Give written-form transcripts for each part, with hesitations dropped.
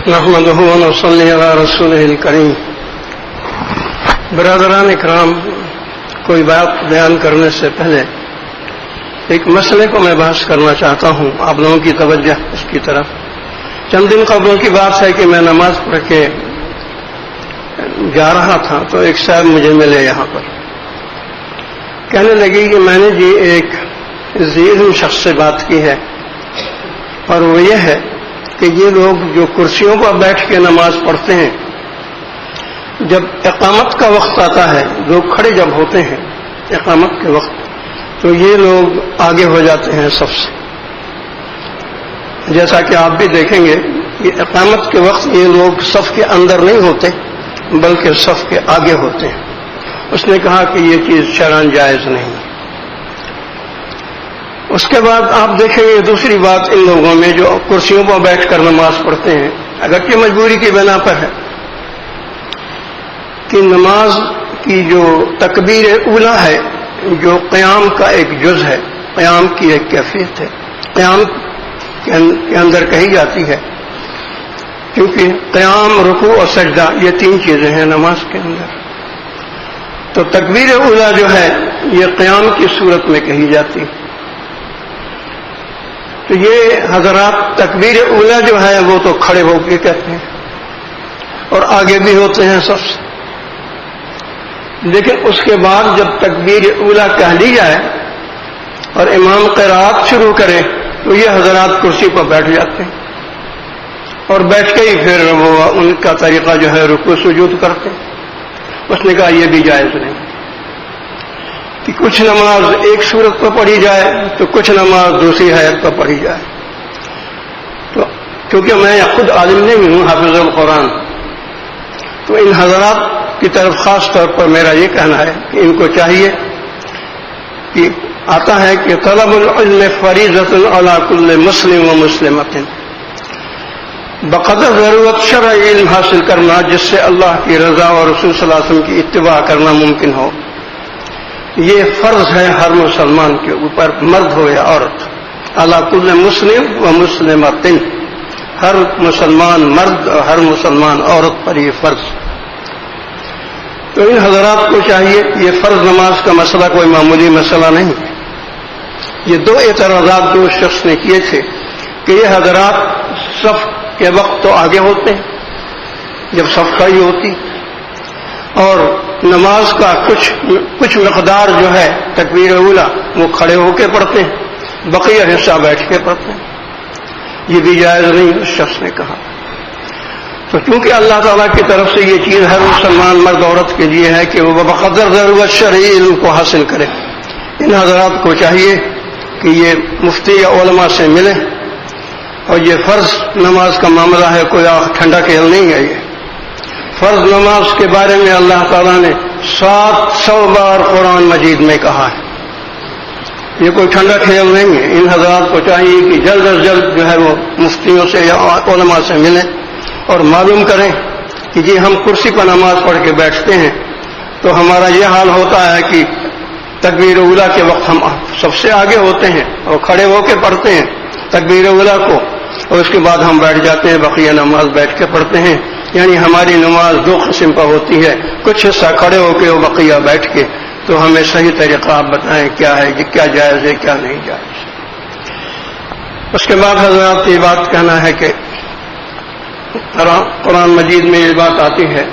نحمده ونصلي على رسوله الكريم. برادران اکرام، کوئی بات بیان کرنے سے پہلے ایک مسئلے کو میں بحث کرنا چاہتا ہوں، آپ لوگوں کی توجہ اس کی طرف. چند دن قبل کی بات ہے کہ میں نماز پڑھ کے جا رہا تھا تو ایک صاحب مجھے ملے یہاں پر. کہنے لگی کہ میں نے جی ایک ذہین شخص سے بات کی ہے، اور وہ یہ ہے کہ یہ لوگ جو کرسیوں پر بیٹھ کے نماز پڑھتے ہیں، جب اقامت کا وقت آتا ہے، لوگ کھڑے جب ہوتے ہیں اقامت کے وقت، تو یہ لوگ آگے ہو جاتے ہیں صف سے. جیسا کہ آپ بھی دیکھیں گے کہ اقامت کے وقت یہ لوگ صف کے اندر نہیں ہوتے بلکہ صف کے آگے ہوتے ہیں. اس نے کہا کہ یہ چیز شرعاً جائز نہیں. اس کے بعد آپ دیکھیں گے دوسری بات ان لوگوں میں جو کرسیوں پر بیٹھ کر نماز پڑھتے ہیں، اگرچہ مجبوری کی بنا پر ہے، کہ نماز کی جو تکبیر اولیٰ ہے، جو قیام کا ایک جز ہے، قیام کی ایک کیفیت ہے، قیام کے اندر کہی جاتی ہے، کیونکہ قیام، رکوع اور سجدہ یہ تین چیزیں ہیں نماز کے اندر. تو تکبیر اولیٰ جو ہے یہ قیام کی صورت میں کہی جاتی ہے. تو یہ حضرات تکبیر اولیٰ جو ہے وہ تو کھڑے ہو کے کہتے ہیں اور آگے بھی ہوتے ہیں سب سے. لیکن اس کے بعد جب تکبیر اولیٰ کہہ لی جائے اور امام قرات شروع کرے تو یہ حضرات کرسی پر بیٹھ جاتے ہیں اور بیٹھ کے ہی پھر وہ ان کا طریقہ جو ہے رکوع سجود کرتے ہیں. اس نے کہا یہ بھی جائز نہیں کہ کچھ نماز ایک صورت پر پڑھی جائے تو کچھ نماز دوسری حیت پر پڑھی جائے. تو کیونکہ میں خود عالم نہیں ہوں، حافظ القرآن، تو ان حضرات کی طرف خاص طور پر میرا یہ کہنا ہے کہ ان کو چاہیے کہ آتا ہے کہ طلب العلم فریضۃ علی کل مسلم و مسلمۃ، بقدر ضرورت شرعی علم حاصل کرنا جس سے اللہ کی رضا اور رسول صلی اللہ علیہ وسلم کی اتباع کرنا ممکن ہو، یہ فرض ہے ہر مسلمان کے اوپر، مرد ہو یا عورت. علی کل مسلم و مسلمۃ، ہر مسلمان مرد اور ہر مسلمان عورت پر یہ فرض. تو ان حضرات کو چاہیے، یہ فرض نماز کا مسئلہ کوئی معمولی مسئلہ نہیں ہے. یہ دو اعتراضات جو اس شخص نے کیے تھے کہ یہ حضرات صف کے وقت تو آگے ہوتے ہیں جب صف کھڑی ہوتی، اور نماز کا کچھ مقدار جو ہے تکبیر اولیٰ وہ کھڑے ہو کے پڑھتے ہیں، بقیہ حصہ بیٹھ کے پڑھتے ہیں. یہ بھی جائز نہیں اس شخص نے کہا. تو چونکہ اللہ تعالیٰ کی طرف سے یہ چیز ہر مسلمان مرد عورت کے لیے ہے کہ وہ بقدر ضرورت شرعی علم کو حاصل کرے. ان حضرات کو چاہیے کہ یہ مفتی یا علماء سے ملے، اور یہ فرض نماز کا معاملہ ہے، کوئی ٹھنڈا کھیل نہیں ہے. یہ فرض نماز کے بارے میں اللہ تعالیٰ نے 700 بار قرآن مجید میں کہا ہے. یہ کوئی ٹھنڈا کھیل نہیں ہے. ان حضرات کو چاہیے کہ جلد از جلد جو ہے وہ مفتیوں سے یا علماء سے ملیں اور معلوم کریں کہ جی ہم کرسی پر نماز پڑھ کے بیٹھتے ہیں تو ہمارا یہ حال ہوتا ہے کہ تکبیر اولیٰ کے وقت ہم سب سے آگے ہوتے ہیں اور کھڑے ہو کے پڑھتے ہیں تکبیر اولیٰ کو، اور اس کے بعد ہم بیٹھ جاتے ہیں، بقیہ نماز بیٹھ کے پڑھتے ہیں. یعنی ہماری نماز دو قسم پر ہوتی ہے، کچھ حصہ کھڑے ہو کے اور بقیہ بیٹھ کے. تو ہمیں صحیح طریقہ آپ بتائیں کیا ہے، کیا جائز ہے کیا نہیں جائز. اس کے بعد حضرات یہ بات کہنا ہے کہ قرآن مجید میں یہ بات آتی ہے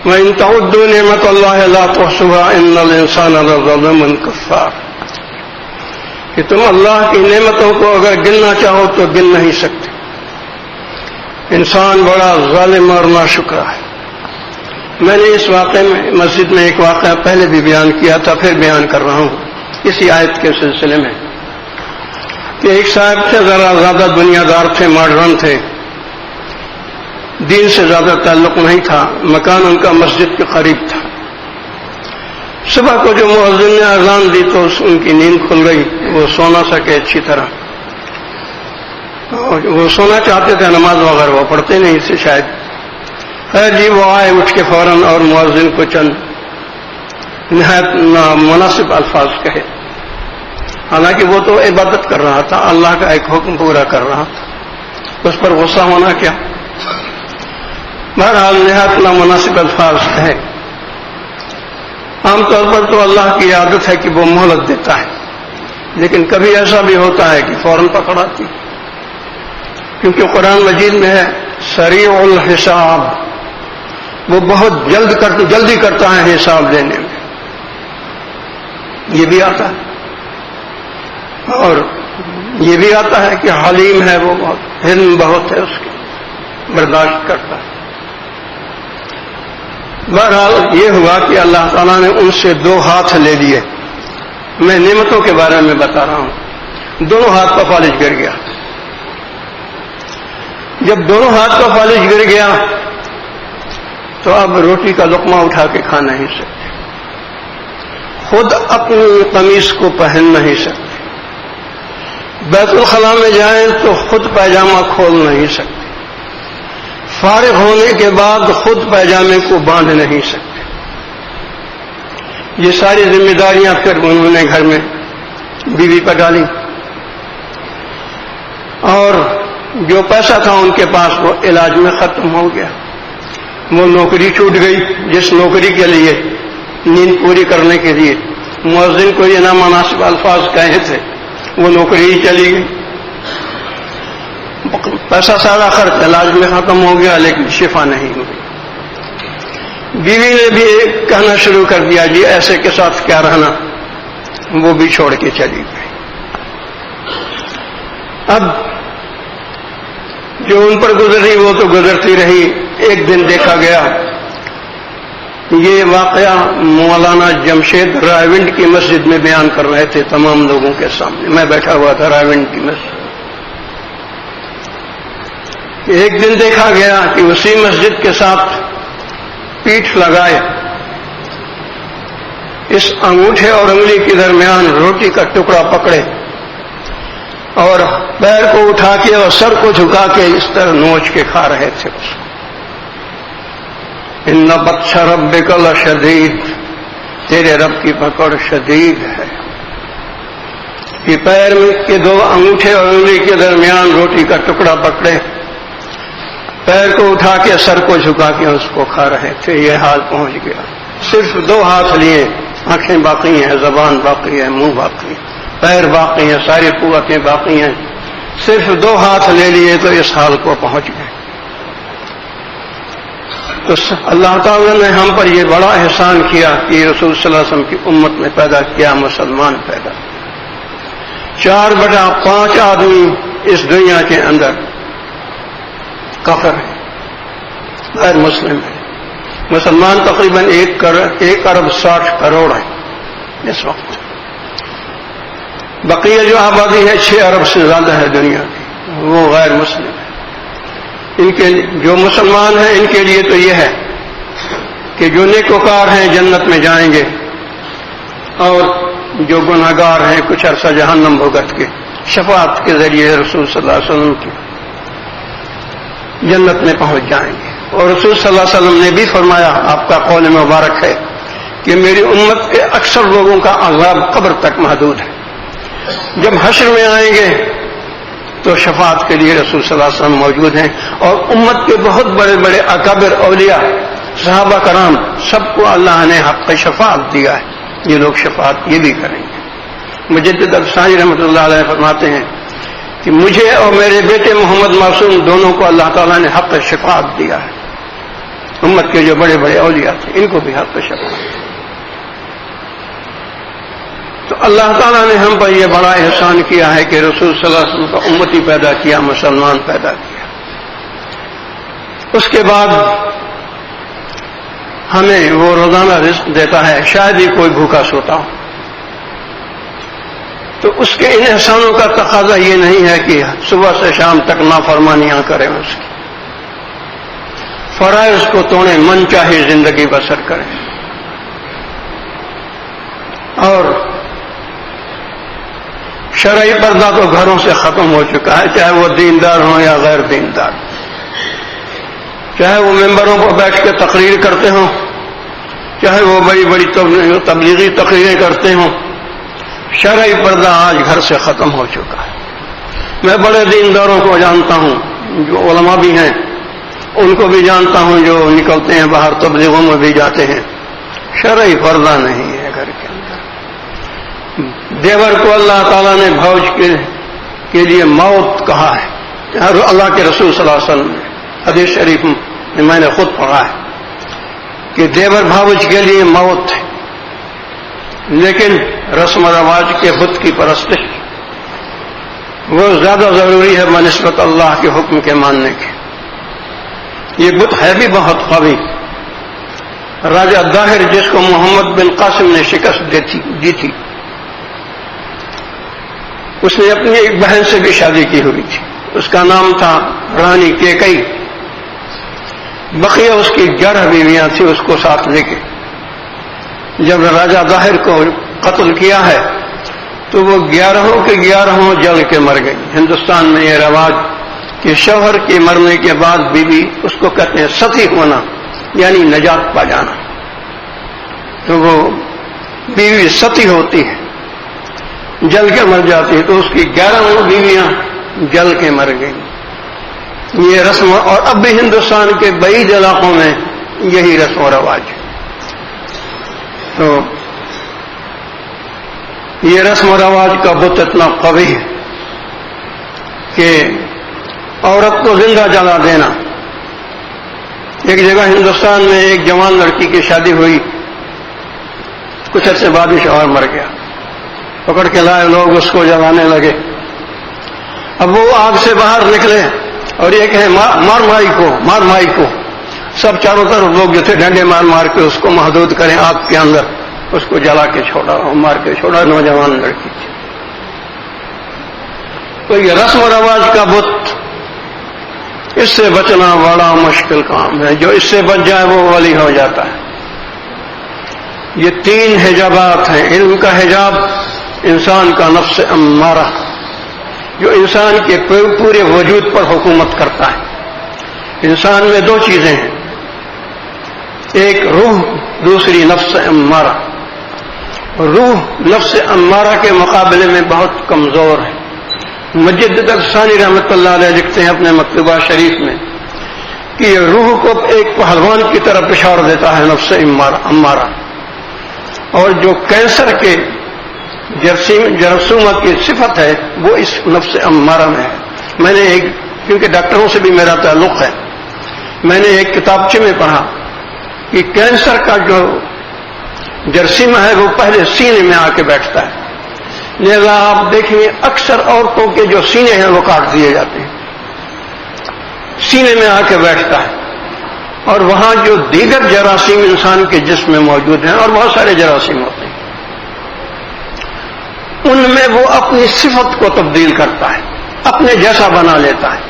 وَإِن تَعُدُّوا نِعْمَةَ اللَّهِ لَا تُحْصُوهَا إِنَّ الْإِنسَانَ لَظَلُومٌ كَفَّارٌ، کہ تم اللہ کی نعمتوں کو اگر گننا چاہو تو گن نہیں سکتے. انسان بڑا ظالم اور ناشکرا ہے. میں نے اس واقعے میں مسجد میں ایک واقعہ پہلے بھی بیان کیا تھا، پھر بیان کر رہا ہوں اسی آیت کے سلسلے میں، کہ ایک صاحب سے ذرا زیادہ دنیا دار تھے، ماڈرن تھے، دین سے زیادہ تعلق نہیں تھا، مکان ان کا مسجد کے قریب تھا. صبح کو جو مؤذن نے اذان دی تو ان کی نیند کھل گئی، وہ سو نہ سکے اچھی طرح. وہ سونا چاہتے تھے، نماز وغیرہ وہ پڑھتے نہیں تھے شاید. خیر جی وہ آئے اٹھ کے فوراً اور مؤذن کو چند نہایت مناسب الفاظ کہے. حالانکہ وہ تو عبادت کر رہا تھا، اللہ کا ایک حکم پورا کر رہا تھا. اس پر غصہ ہونا کیا. بہرحال نہایت نامناسب الفاظ ہے. عام طور پر تو اللہ کی عادت ہے کہ وہ مہلت دیتا ہے، لیکن کبھی ایسا بھی ہوتا ہے کہ فوراً پکڑاتی، کیونکہ قرآن مجید میں ہے سریع الحساب، وہ بہت جلدی کرتا ہے حساب لینے میں. یہ بھی آتا ہے، اور یہ بھی آتا ہے کہ حلیم ہے، وہ بہت حلم بہت ہے اس کی، برداشت کرتا ہے. بہرحال یہ ہوا کہ اللہ تعالیٰ نے ان سے 2 ہاتھ لے لیے. میں نعمتوں کے بارے میں بتا رہا ہوں. دونوں ہاتھ کا فالج گر گیا. جب دونوں ہاتھ کا فالج گر گیا تو اب روٹی کا لقمہ اٹھا کے کھا نہیں سکتے، خود اپنی قمیص کو پہن نہیں سکتے، بیت الخلاء میں جائیں تو خود پیجامہ کھول نہیں سکتے، فارغ ہونے کے بعد خود پیجامے کو باندھ نہیں سکتے. یہ ساری ذمہ داریاں پھر انہوں نے گھر میں بیوی پر ڈالی، اور جو پیسہ تھا ان کے پاس وہ علاج میں ختم ہو گیا. وہ نوکری چھوٹ گئی جس نوکری کے لیے نیند پوری کرنے کے لیے مؤذن کو یہ نامناسب الفاظ کہے تھے، وہ نوکری ہی چلی گئی. پیسہ سارا خرچ علاج میں ختم ہو گیا، لیکن شفا نہیں ہوئی. بیوی نے بھی کہنا شروع کر دیا جی ایسے کے ساتھ کیا رہنا، وہ بھی چھوڑ کے چلی گئی. اب جو ان پر گزری وہ تو گزرتی رہی. ایک دن دیکھا گیا، یہ واقعہ مولانا جمشید رائے کی مسجد میں بیان کر رہے تھے تمام لوگوں کے سامنے. میں بیٹھا ہوا تھا رائے کی مسجد. ایک دن دیکھا گیا کہ اسی مسجد کے ساتھ پیٹھ لگائے اس انگوٹھے اور انگلی کے درمیان روٹی کا ٹکڑا پکڑے اور پیر کو اٹھا کے اور سر کو جھکا کے اس طرح نوچ کے کھا رہے تھے. ان بطش ربک لشدید، تیرے رب کی پکڑ شدید ہے. کہ پیر کے 2 انگوٹھے اور انگلی کے درمیان روٹی کا ٹکڑا پکڑے، پیر کو اٹھا کے سر کو جھکا کے اس کو کھا رہے تھے. یہ حال پہنچ گیا. صرف 2 ہاتھ لیے، آنکھیں باقی ہیں، زبان باقی ہے، منہ باقی ہے، پیر باقی ہیں، ساری قوتیں باقی ہیں. صرف 2 ہاتھ لے لیے تو اس حال کو پہنچ گئے. تو اللہ تعالیٰ نے ہم پر یہ بڑا احسان کیا کہ رسول صلی اللہ علیہ وسلم کی امت میں پیدا کیا، مسلمان پیدا. 4/5 آدمی اس دنیا کے اندر کافر ہے، غیر مسلم ہے. مسلمان تقریباً 1 ارب 60 کروڑ ہے اس وقت. بقیہ جو آبادی ہے 6 ارب سے زیادہ ہے دنیا کی، وہ غیر مسلم ہے. ان کے جو مسلمان ہیں ان کے لیے تو یہ ہے کہ جو نیکوکار ہیں جنت میں جائیں گے، اور جو گناہگار ہیں کچھ عرصہ جہنم بھگت کے شفاعت کے ذریعے رسول صلی اللہ علیہ وسلم کی جنت میں پہنچ جائیں گے. اور رسول صلی اللہ علیہ وسلم نے بھی فرمایا، آپ کا قول مبارک ہے کہ میری امت کے اکثر لوگوں کا عذاب قبر تک محدود ہے. جب حشر میں آئیں گے تو شفاعت کے لیے رسول صلی اللہ علیہ وسلم موجود ہیں، اور امت کے بہت بڑے بڑے اکابر اولیاء صحابہ کرام سب کو اللہ نے حق شفاعت دیا ہے. یہ لوگ شفاعت یہ بھی کریں گے. مجدد افسانی رحمۃ اللہ علیہ فرماتے ہیں کہ مجھے اور میرے بیٹے محمد معصوم دونوں کو اللہ تعالیٰ نے حق شفاعت دیا ہے. امت کے جو بڑے بڑے اولیاء تھے ان کو بھی حق شفاعت دیا. تو اللہ تعالیٰ نے ہم پر یہ بڑا احسان کیا ہے کہ رسول صلی اللہ علیہ وسلم کا امتی پیدا کیا، مسلمان پیدا کیا. اس کے بعد ہمیں وہ روزانہ رزق دیتا ہے. شاید ہی کوئی بھوکا سوتا ہو، تو اس کے ان احسانوں کا تقاضا یہ نہیں ہے کہ صبح سے شام تک نافرمانیاں کریں، اس کی فرائض کو توڑیں، من چاہے زندگی بسر کریں. اور شرعی پردہ تو گھروں سے ختم ہو چکا ہے، چاہے وہ دیندار ہوں یا غیر دیندار، چاہے وہ ممبروں پر بیٹھ کے تقریر کرتے ہوں، چاہے وہ بڑی بڑی تبلیغی تقریریں کرتے ہوں. شرعی پردہ آج گھر سے ختم ہو چکا ہے. میں بڑے دینداروں کو جانتا ہوں جو علماء بھی ہیں ان کو بھی جانتا ہوں جو نکلتے ہیں باہر تبلیغوں میں بھی جاتے ہیں، شرعی پردہ نہیں ہے گھر کے اندر۔ دیور کو اللہ تعالیٰ نے بھوج کے لیے موت کہا ہے، اللہ کے رسول صلی اللہ علیہ وسلم نے حدیث شریف میں نے خود پڑھا ہے کہ دیور بھاوج کے لیے موت ہے، لیکن رسم و رواج کے بت کی پرستش وہ زیادہ ضروری ہے بنسبت اللہ کے حکم کے ماننے کے۔ یہ بت ہے بھی بہت قوی۔ راجہ داہر جس کو محمد بن قاسم نے شکست دی تھی، اس نے اپنی ایک بہن سے بھی شادی کی ہوئی تھی، اس کا نام تھا رانی کیکئی۔ بقیہ اس کی 11 بیویاں تھیں اس کو ساتھ لے کے۔ جب راجہ داہر کو قتل کیا ہے تو وہ 11 کے 11 جل کے مر گئی۔ ہندوستان میں یہ رواج کہ شوہر کے مرنے کے بعد بیوی، اس کو کہتے ہیں ستی ہونا، یعنی نجات پا جانا، تو وہ بیوی ستی ہوتی ہے، جل کے مر جاتی ہے، تو اس کی 11 بیویاں جل کے مر گئی۔ یہ رسم، اور اب بھی ہندوستان کے بعید علاقوں میں یہی رسم و رواج ہے۔ تو یہ رسم و رواج کا بت اتنا قوی ہے کہ عورت کو زندہ جلا دینا۔ ایک جگہ ہندوستان میں ایک جوان لڑکی کی شادی ہوئی، کچھ عرصے بعد ہی شوہر مر گیا، پکڑ کے لائے لوگ، اس کو جلانے لگے۔ اب وہ آگ سے باہر نکلے اور یہ کہے مار مائی کو، سب چاروں طرف لوگ جو تھے ڈنڈے مار کے اس کو محدود کریں آگ کے اندر، اس کو جلا کے چھوڑا، مار کے چھوڑا، نوجوان لڑکی تھی۔ تو یہ رسم و رواج کا بت، اس سے بچنا بڑا مشکل کام ہے۔ جو اس سے بچ جائے وہ ولی ہو جاتا ہے۔ یہ 3 حجابات ہیں۔ علم کا حجاب انسان کا نفس امارہ، جو انسان کے پورے وجود پر حکومت کرتا ہے۔ انسان میں 2 چیزیں ہیں، ایک روح، دوسری نفس امارہ۔ روح نفس امارہ کے مقابلے میں بہت کمزور ہے۔ مجدد افسانی رحمۃ اللہ علیہ لکھتے ہیں اپنے مکتوبہ شریف میں کہ یہ روح کو ایک پہلوان کی طرف پچھاڑ دیتا ہے نفس امارہ، اور جو کینسر کے جراثیم کی صفت ہے وہ اس نفس امارہ میں ہے۔ میں نے کیونکہ ڈاکٹروں سے بھی میرا تعلق ہے، میں نے ایک کتابچے میں پڑھا کہ کینسر کا جو جراثیم ہے وہ پہلے سینے میں آ کے بیٹھتا ہے، لہذا آپ دیکھیں اکثر عورتوں کے جو سینے ہیں وہ کاٹ دیے جاتے ہیں، سینے میں آ کے بیٹھتا ہے، اور وہاں جو دیگر جراثیم انسان کے جسم میں موجود ہیں، اور بہت سارے جراثیم ہوتے ہیں، ان میں وہ اپنی صفت کو تبدیل کرتا ہے، اپنے جیسا بنا لیتا ہے،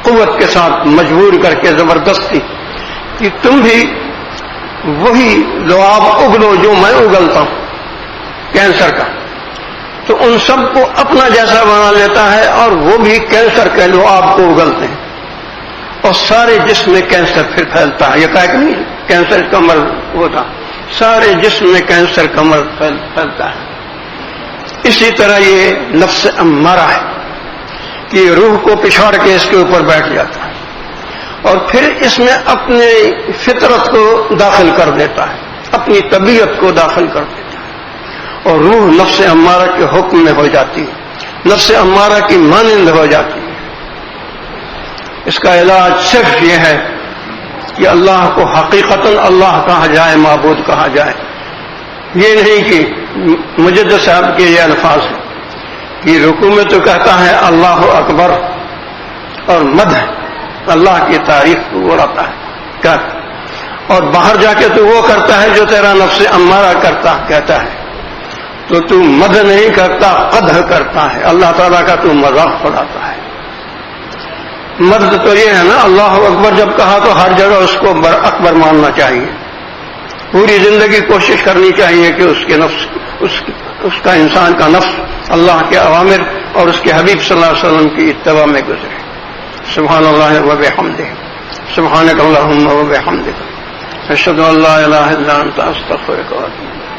قوت کے ساتھ مجبور کر کے زبردستی کہ تم بھی وہی لعاب اگلو جو میں اگلتا ہوں کینسر کا، تو ان سب کو اپنا جیسا بنا لیتا ہے، اور وہ بھی کینسر کے لعاب کو اگلتے ہیں، اور سارے جسم میں کینسر پھر پھیلتا ہے۔ یہ کہا کہ نہیں کینسر کا مرض ہوتا، سارے جسم میں کینسر کا مرض پھیلتا ہے۔ اسی طرح یہ نفس امارہ ہے کہ روح کو پچھاڑ کے اس کے اوپر بیٹھ جاتا ہے، اور پھر اس میں اپنے فطرت کو داخل کر دیتا ہے، اپنی طبیعت کو داخل کر دیتا ہے، اور روح نفس امارہ کے حکم میں ہو جاتی ہے، نفس امارہ کی مانند ہو جاتی ہے۔ اس کا علاج صرف یہ ہے کہ اللہ کو حقیقتاً اللہ کہا جائے، معبود کہا جائے۔ یہ نہیں کہ مجدد صاحب کے یہ الفاظ ہیں کہ رکوع میں تو کہتا ہے اللہ اکبر، اور مدح اللہ کی تعریف کو وہ رہتا ہے، اور باہر جا کے تو وہ کرتا ہے جو تیرا نفس امارہ کہتا ہے، تو مدح نہیں کرتا، قدح کرتا ہے، اللہ تعالیٰ کا تو مذاق اڑاتا ہے۔ مدح تو یہ ہے نا، اللہ اکبر جب کہا تو ہر جگہ اس کو اکبر ماننا چاہیے، پوری زندگی کوشش کرنی چاہیے کہ اس کے نفس اس کا انسان کا نفس اللہ کے اوامر اور اس کے حبیب صلی اللہ علیہ وسلم کی اتباع میں گزرے۔ سبحان اللہ و بحمدہ، سبحانک اللہم و بحمدک، اشہد ان لا الہ الا انت، استغفرک و اتوب الیک۔